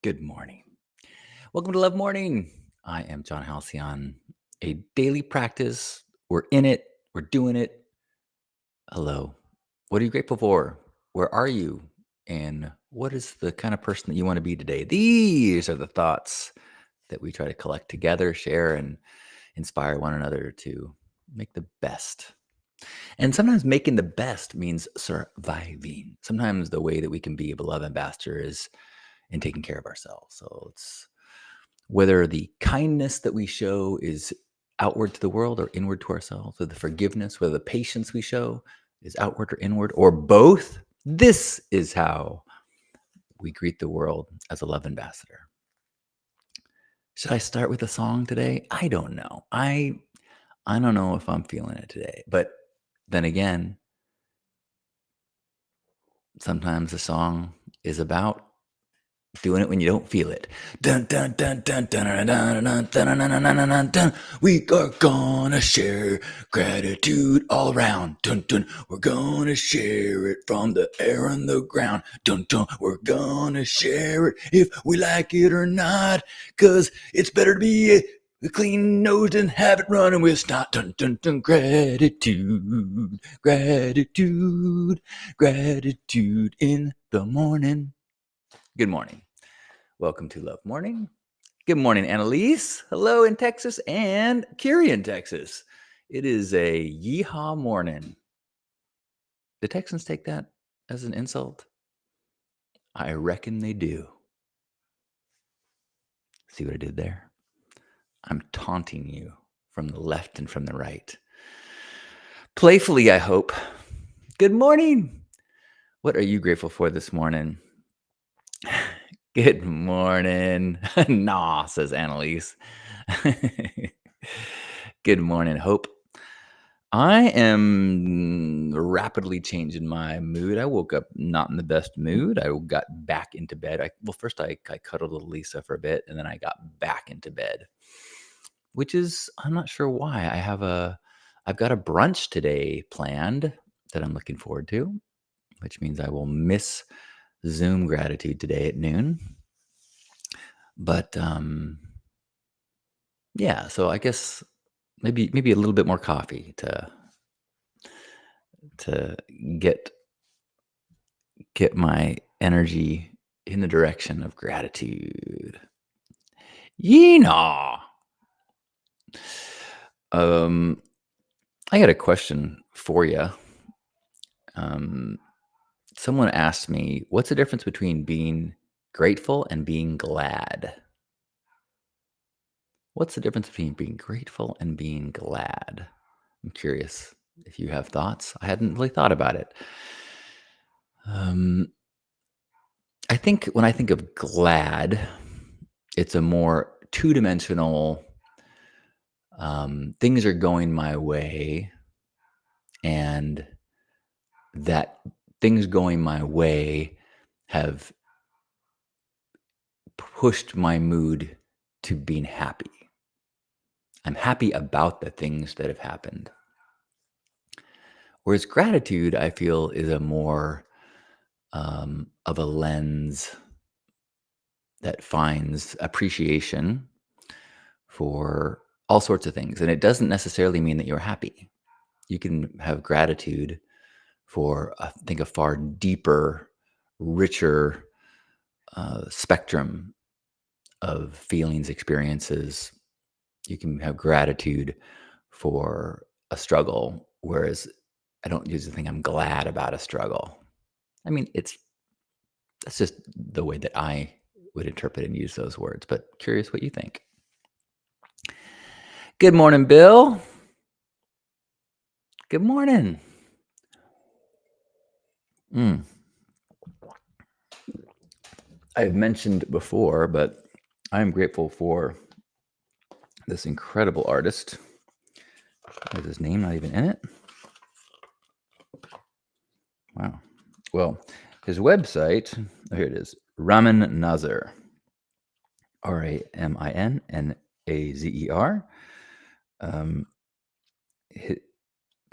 Good morning. Welcome to Love Morning. I am John Halcyon. A daily practice. We're in it. We're doing it. Hello. What are you grateful for? Where are you? And what is the kind of person that you want to be today? These are the thoughts that we try to collect together, share, and inspire one another to make the best. And sometimes making the best means surviving. Sometimes the way that we can be a beloved ambassador is in taking care of ourselves. So it's whether the kindness that we show is outward to the world or inward to ourselves, or the forgiveness, whether the patience we show is outward or inward, or both. This is how we greet the world as a love ambassador. Should I start with a song today? I don't know. I don't know if I'm feeling it today. But then again, sometimes the song is about doing it when you don't feel it. Dun, dun, dun, dun, dun, dun, dun, dun, dun, dun, dun, dun, dun, dun. We are gonna share gratitude all around. Dun, dun. We're gonna share it from the air and the ground. Dun, dun. We're gonna share it if we like it or not. 'Cause it's better to be clean nosed and have it running with snot. Dun, dun, dun. Gratitude, gratitude, gratitude in the morning. Good morning. Welcome to Love Morning. Good morning, Annalise. Hello in Texas and Kiri in Texas. It is a yeehaw morning. The Texans take that as an insult? I reckon they do. See what I did there? I'm taunting you from the left and from the right. Playfully, I hope. Good morning. What are you grateful for this morning? Good morning. Nah, says Annalise. Good morning, Hope. I am rapidly changing my mood. I woke up not in the best mood. I got back into bed. First I cuddled with Lisa for a bit, and then I got back into bed, which is, I'm not sure why. I've got a brunch today planned that I'm looking forward to, which means I will miss Zoom gratitude today at noon. But yeah, so I guess maybe a little bit more coffee to get my energy in the direction of gratitude. Yeehaw. I got a question for you. Someone asked me, what's the difference between being grateful and being glad? What's the difference between being grateful and being glad? I'm curious if you have thoughts. I hadn't really thought about it. I think when I think of glad, it's a more two-dimensional, things are going my way, and that things going my way have pushed my mood to being happy. I'm happy about the things that have happened. Whereas gratitude, I feel, is a more of a lens that finds appreciation for all sorts of things. And it doesn't necessarily mean that you're happy. You can have gratitude for, I think, a far deeper, richer spectrum of feelings, experiences. You can have gratitude for a struggle, whereas I don't usually think I'm glad about a struggle. I mean, that's just the way that I would interpret and use those words, but curious what you think. Good morning, Bill. Good morning. I've mentioned before, but I'm grateful for this incredible artist. Is his name not even in it? Wow. Well, his website, here it is, Ramin Nazar. Raminnazer.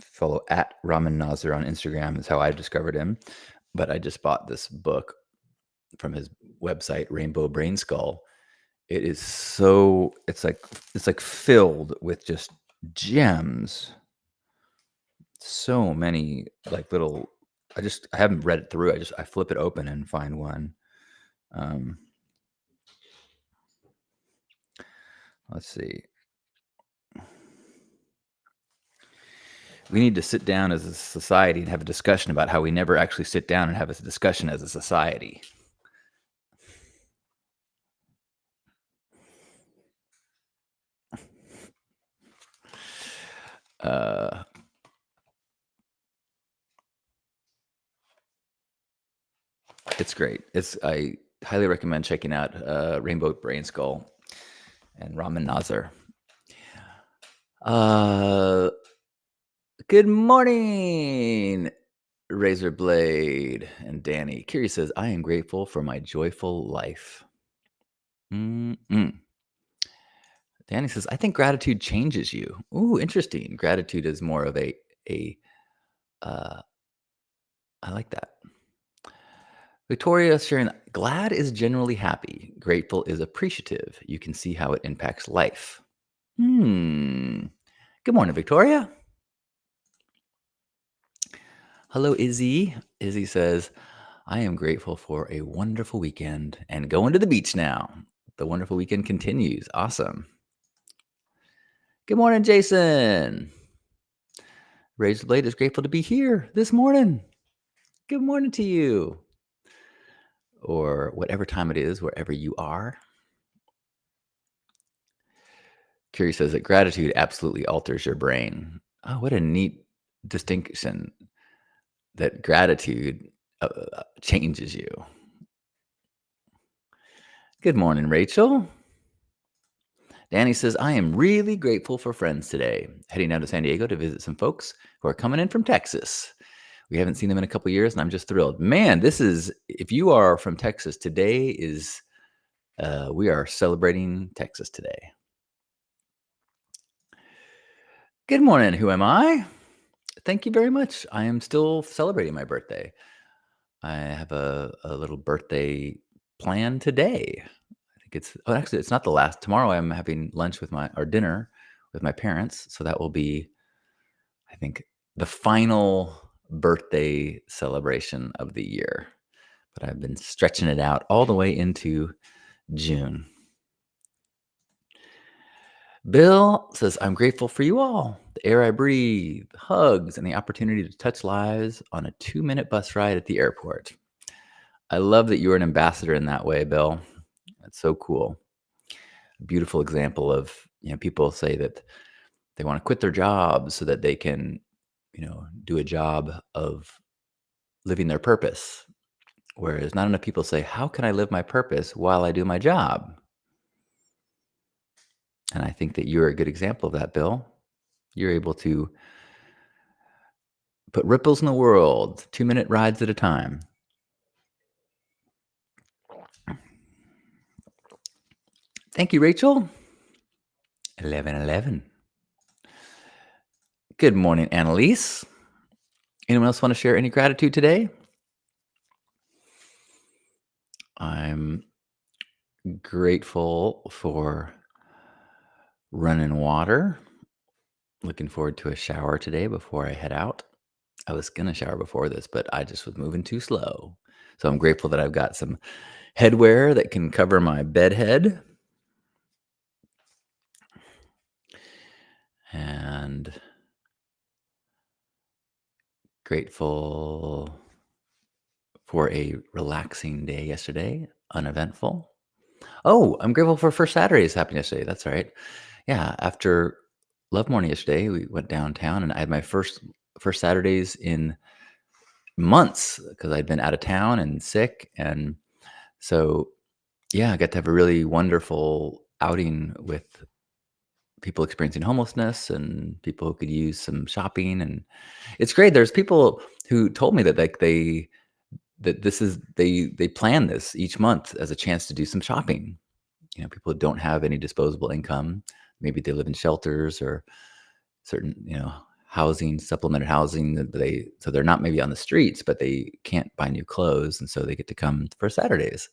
Follow at Ramin Nazar on Instagram is how I discovered him. But I just bought this book from his website, Rainbow Brain Skull. It is so it's like filled with just gems. So many like little I haven't read it through. I flip it open and find one. Um, let's see. We need to sit down as a society and have a discussion about how we never actually sit down and have a discussion as a society. Uh, it's great. I highly recommend checking out Rainbow Brain Skull and Ramen Nazar. Uh, Good morning, Razor Blade and Danny. Curious says, I am grateful for my joyful life. Mm-mm. Danny says, I think gratitude changes you. Ooh, interesting. Gratitude is more of a uh, I like that. Victoria sharing, glad is generally happy. Grateful is appreciative. You can see how it impacts life. Good morning, Victoria. Hello, Izzy. Izzy says, I am grateful for a wonderful weekend and going to the beach now. The wonderful weekend continues. Awesome. Good morning, Jason. Raised Blade is grateful to be here this morning. Good morning to you. Or whatever time it is, wherever you are. Curie says that gratitude absolutely alters your brain. Oh, what a neat distinction that gratitude changes you. Good morning, Rachel. Danny says, I am really grateful for friends today. Heading down to San Diego to visit some folks who are coming in from Texas. We haven't seen them in a couple years, and I'm just thrilled. Man, if you are from Texas, today is, we are celebrating Texas today. Good morning. Who am I? Thank you very much. I am still celebrating my birthday. I have a little birthday plan today. I think actually, it's not the last. Tomorrow I'm having lunch or dinner with my parents. So that will be, I think, the final birthday celebration of the year. But I've been stretching it out all the way into June. Bill says, I'm grateful for you all. The air I breathe, hugs, and the opportunity to touch lives on a 2-minute bus ride at the airport. I love that you're an ambassador in that way, Bill. That's so cool. A beautiful example of, people say that they want to quit their jobs so that they can, do a job of living their purpose. Whereas not enough people say, how can I live my purpose while I do my job? And I think that you're a good example of that, Bill. You're able to put ripples in the world, 2-minute rides at a time. Thank you, Rachel. 11:11. Good morning, Annalise. Anyone else want to share any gratitude today? I'm grateful for running water. Looking forward to a shower today before I head out. I was going to shower before this, but I just was moving too slow. So I'm grateful that I've got some headwear that can cover my bed head. And grateful for a relaxing day yesterday, uneventful. Oh, I'm grateful for First Saturdays happening yesterday. That's right. Yeah, after Love Morning yesterday, we went downtown and I had my first Saturdays in months because I'd been out of town and sick. And so, yeah, I got to have a really wonderful outing with people experiencing homelessness and people who could use some shopping. And it's great. There's people who told me that they plan this each month as a chance to do some shopping. People who don't have any disposable income, maybe they live in shelters or certain, housing, supplemented housing that they're not maybe on the streets, but they can't buy new clothes, and so they get to come for Saturdays,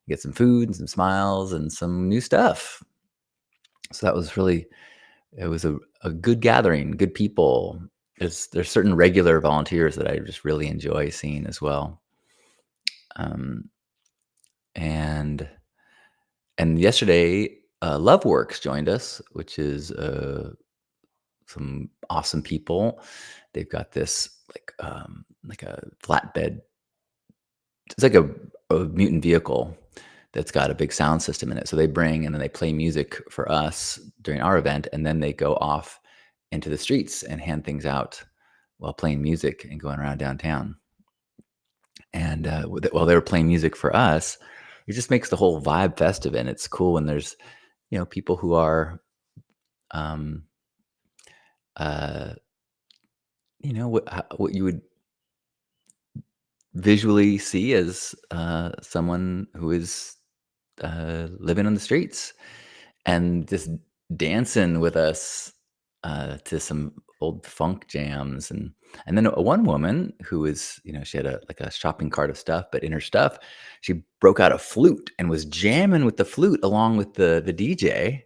get some food and some smiles and some new stuff. So that was really it was a good gathering, good people. There's certain regular volunteers that I just really enjoy seeing as well. Um, and and yesterday, LoveWorks joined us, which is some awesome people. They've got this like a flatbed. It's like a mutant vehicle that's got a big sound system in it. So they bring and then they play music for us during our event, and then they go off into the streets and hand things out while playing music and going around downtown. And while they were playing music for us, it just makes the whole vibe festive, and it's cool when there's people who are um, uh, what you would visually see as someone who is living on the streets and just dancing with us to some old funk jams. And then one woman who is, she had a shopping cart of stuff, but in her stuff she broke out a flute and was jamming with the flute along with the DJ.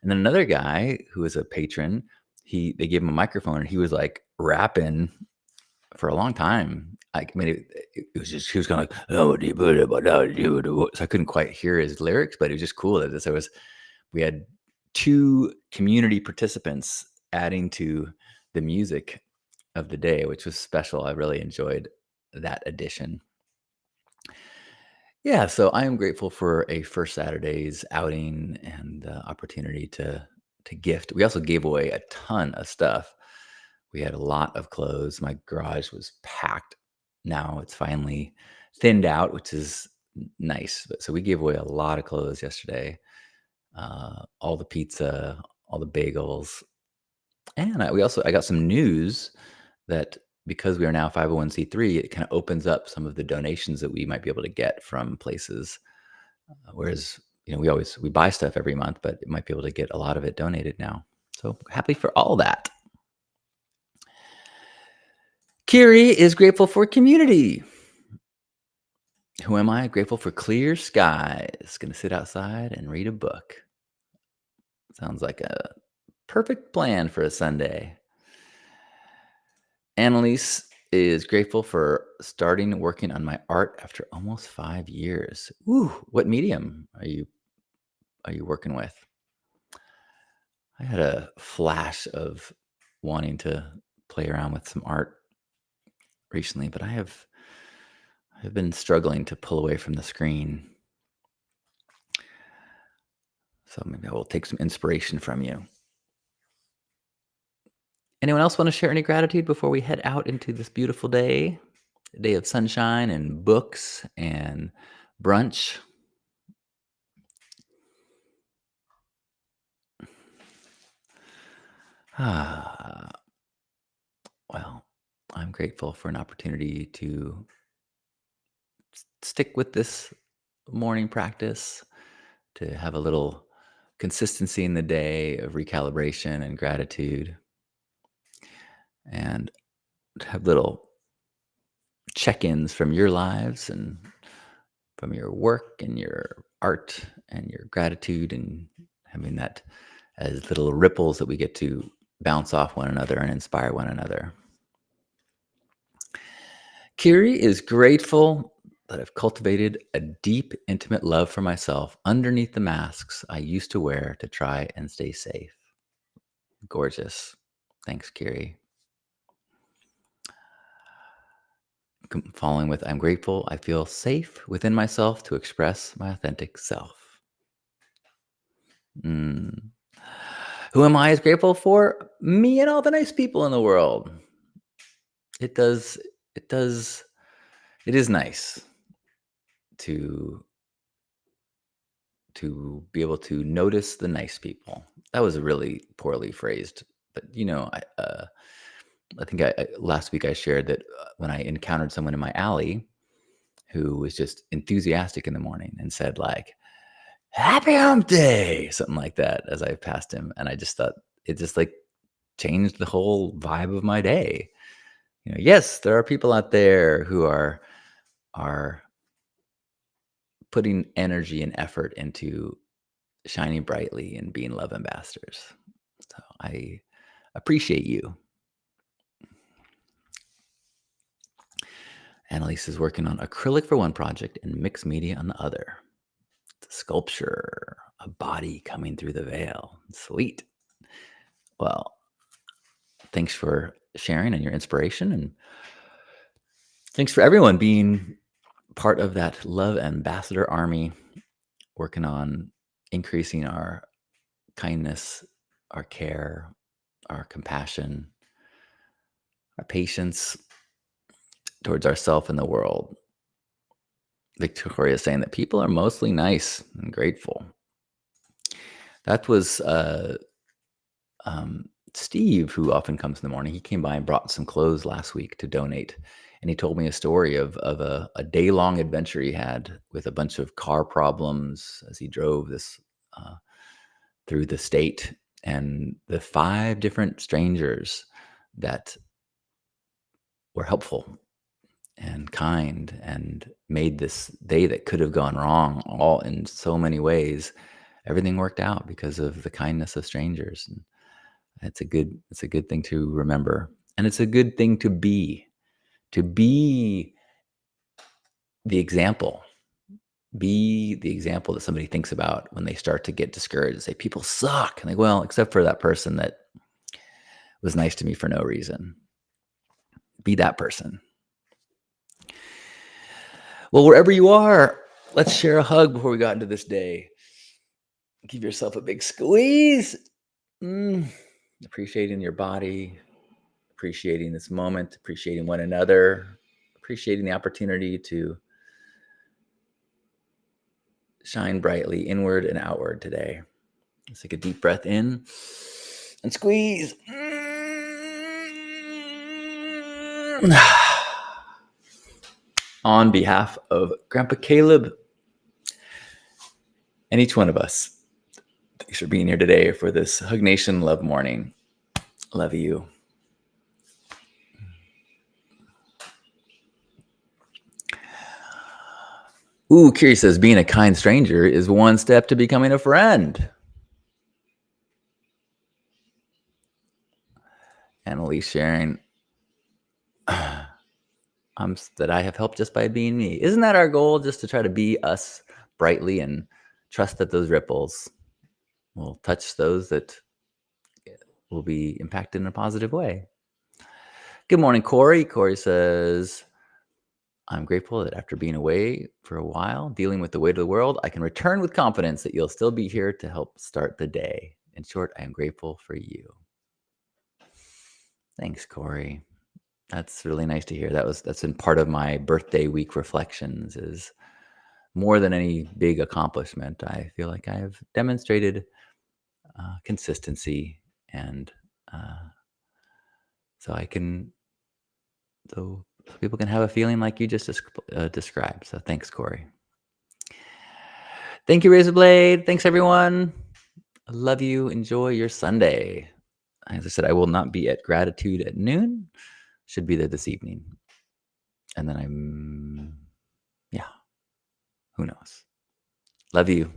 And then another guy who was a patron, they gave him a microphone and he was like rapping for a long time. I mean, it was just he was kind of like, "Oh, so I couldn't quite hear his lyrics, but it was just cool that we had two community participants adding to the music of the day, which was special. I really enjoyed that addition. Yeah, so I am grateful for a first Saturday's outing and the opportunity to gift. We also gave away a ton of stuff. We had a lot of clothes. My garage was packed. Now it's finally thinned out, which is nice. So we gave away a lot of clothes yesterday. All the pizza, all the bagels, and I got some news that because we are now 501(c)(3), it kind of opens up some of the donations that we might be able to get from places. Whereas we buy stuff every month, but it might be able to get a lot of it donated now. So happy for all that. Kiri is grateful for community. Who am I? Grateful for clear skies. Gonna sit outside and read a book. Sounds like a perfect plan for a Sunday. Annalise is grateful for starting working on my art after almost 5 years. Ooh, what medium are you working with? I had a flash of wanting to play around with some art recently, but I've been struggling to pull away from the screen. So maybe I will take some inspiration from you. Anyone else want to share any gratitude before we head out into this beautiful day? A day of sunshine and books and brunch. Well, I'm grateful for an opportunity to stick with this morning practice, to have a little consistency in the day of recalibration and gratitude, and to have little check ins from your lives and from your work and your art and your gratitude, and having that as little ripples that we get to bounce off one another and inspire one another. Kiri is grateful that I've cultivated a deep, intimate love for myself underneath the masks I used to wear to try and stay safe. Gorgeous. Thanks, Kiri. Following with, I'm grateful I feel safe within myself to express my authentic self. Mm. Who am I is grateful for? Me and all the nice people in the world. It does, it is nice to be able to notice the nice people. That was really poorly phrased, but I think last week I shared that when I encountered someone in my alley who was just enthusiastic in the morning and said like, "Happy Hump Day," something like that as I passed him, and I just thought it just like changed the whole vibe of my day. Yes, there are people out there who are putting energy and effort into shining brightly and being love ambassadors. So I appreciate you. Annalise is working on acrylic for one project and mixed media on the other. It's a sculpture, a body coming through the veil. Sweet. Well, thanks for sharing and your inspiration. And thanks for everyone being part of that love ambassador army, working on increasing our kindness, our care, our compassion, our patience towards ourselves and the world. Victoria is saying that people are mostly nice and grateful. That was Steve, who often comes in the morning. He came by and brought some clothes last week to donate. And he told me a story of a day-long adventure he had with a bunch of car problems as he drove this through the state. And the 5 different strangers that were helpful and kind and made this day that could have gone wrong all in so many ways. Everything worked out because of the kindness of strangers. And it's a good thing to remember. And it's a good thing to be the example. Be the example that somebody thinks about when they start to get discouraged and say, people suck. And well, except for that person that was nice to me for no reason. Be that person. Well, wherever you are, let's share a hug before we got into this day. Give yourself a big squeeze. Appreciating your body, appreciating this moment, appreciating one another, appreciating the opportunity to shine brightly inward and outward today. Let's take a deep breath in and squeeze. On behalf of Grandpa Caleb and each one of us, thanks for being here today for this Hug Nation Love Morning. Love you. Ooh, Kiri says, being a kind stranger is one step to becoming a friend. Annalise sharing that I have helped just by being me. Isn't that our goal? Just to try to be us brightly and trust that those ripples will touch those that will be impacted in a positive way. Good morning, Corey. Corey says, I'm grateful that after being away for a while, dealing with the weight of the world, I can return with confidence that you'll still be here to help start the day. In short, I am grateful for you. Thanks, Corey. That's really nice to hear. That's been part of my birthday week reflections, is more than any big accomplishment. I feel like I have demonstrated consistency, and so people can have a feeling like you just described. So thanks, Corey. Thank you, Razorblade. Thanks, everyone. I love you. Enjoy your Sunday. As I said, I will not be at Gratitude at noon. Should be there this evening. And then who knows? Love you.